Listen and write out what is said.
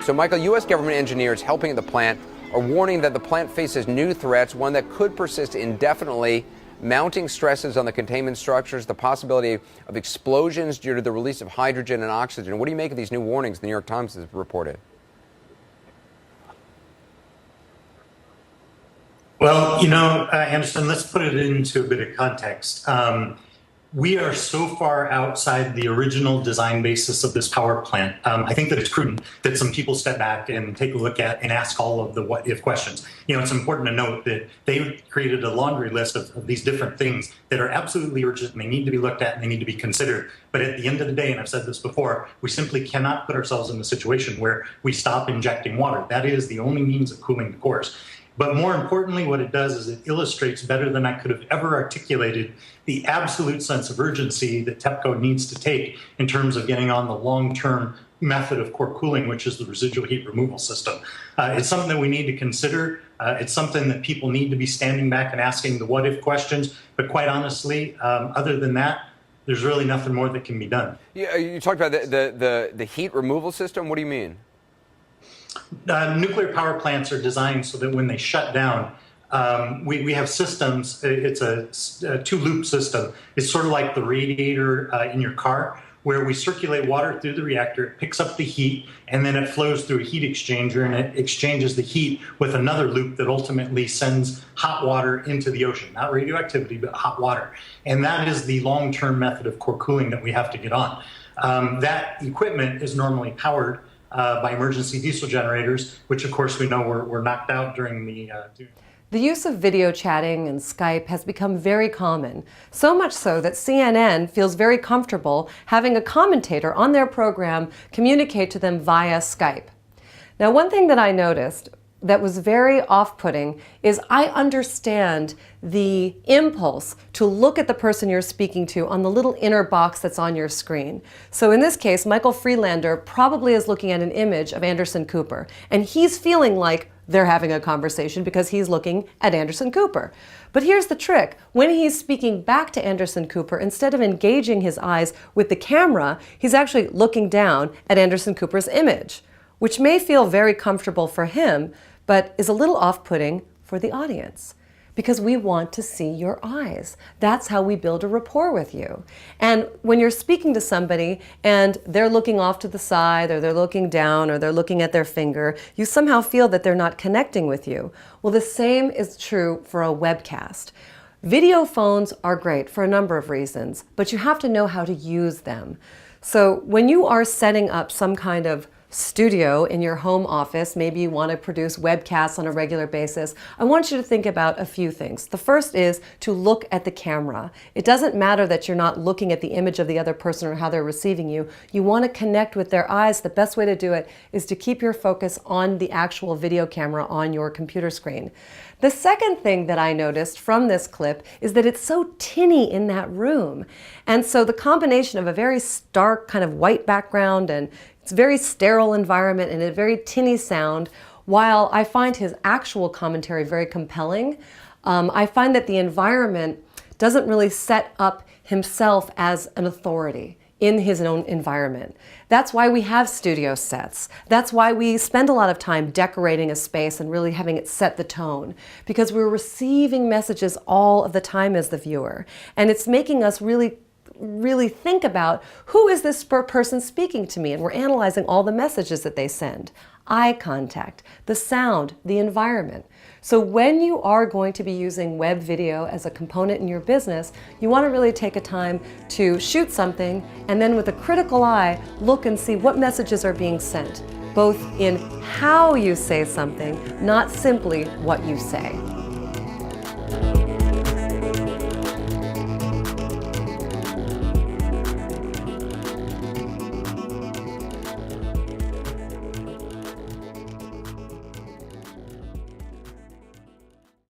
So, Michael, U.S. government engineers helping at the plant are warning that the plant faces new threats, one that could persist indefinitely, mounting stresses on the containment structures, the possibility of explosions due to the release of hydrogen and oxygen. What do you make of these new warnings the New York Times has reported? Well, Anderson, let's put it into a bit of context. We are so far outside the original design basis of this power plant. I think that it's prudent that some people step back and take a look at and ask all of the what if questions. It's important to note that they created a laundry list of these different things that are absolutely urgent and they need to be looked at and they need to be considered. But at the end of the day, and I've said this before, we simply cannot put ourselves in a situation where we stop injecting water. That is the only means of cooling the cores. But more importantly, what it does is it illustrates better than I could have ever articulated the absolute sense of urgency that TEPCO needs to take in terms of getting on the long-term method of core cooling, which is the residual heat removal system. It's something that we need to consider. It's something that people need to be standing back and asking the what-if questions. But quite honestly, other than that, there's really nothing more that can be done. Yeah, you talked about the heat removal system. What do you mean? Nuclear power plants are designed so that when they shut down, we have systems. It's a two-loop system. It's sort of like the radiator in your car, where we circulate water through the reactor, it picks up the heat, and then it flows through a heat exchanger, and it exchanges the heat with another loop that ultimately sends hot water into the ocean. Not radioactivity, but hot water. And that is the long-term method of core cooling that we have to get on. That equipment is normally powered by emergency diesel generators, which of course we know were knocked out during the... The use of video chatting and Skype has become very common, so much so that CNN feels very comfortable having a commentator on their program communicate to them via Skype. Now, one thing that I noticed that was very off-putting is I understand the impulse to look at the person you're speaking to on the little inner box that's on your screen. So in this case, Michael Friedlander probably is looking at an image of Anderson Cooper, and he's feeling like they're having a conversation because he's looking at Anderson Cooper. But here's the trick. When he's speaking back to Anderson Cooper, instead of engaging his eyes with the camera, he's actually looking down at Anderson Cooper's image, which may feel very comfortable for him, but is a little off-putting for the audience because we want to see your eyes. That's how we build a rapport with you. And when you're speaking to somebody and they're looking off to the side or they're looking down or they're looking at their finger, you somehow feel that they're not connecting with you. Well, the same is true for a webcast. Video phones are great for a number of reasons, but you have to know how to use them. So when you are setting up some kind of studio in your home office, maybe you want to produce webcasts on a regular basis, I want you to think about a few things. The first is to look at the camera. It doesn't matter that you're not looking at the image of the other person or how they're receiving you. You want to connect with their eyes. The best way to do it is to keep your focus on the actual video camera on your computer screen. The second thing that I noticed from this clip is that it's so tinny in that room. And so the combination of a very stark kind of white background and it's a very sterile environment and a very tinny sound, while I find his actual commentary very compelling, I find that the environment doesn't really set up himself as an authority in his own environment. That's why we have studio sets. That's why we spend a lot of time decorating a space and really having it set the tone, because we're receiving messages all of the time as the viewer. And it's making us really think about who is this person speaking to me, and we're analyzing all the messages that they send. Eye contact, the sound, the environment. So when you are going to be using web video as a component in your business, you want to really take a time to shoot something and then with a critical eye look and see what messages are being sent, both in how you say something, not simply what you say.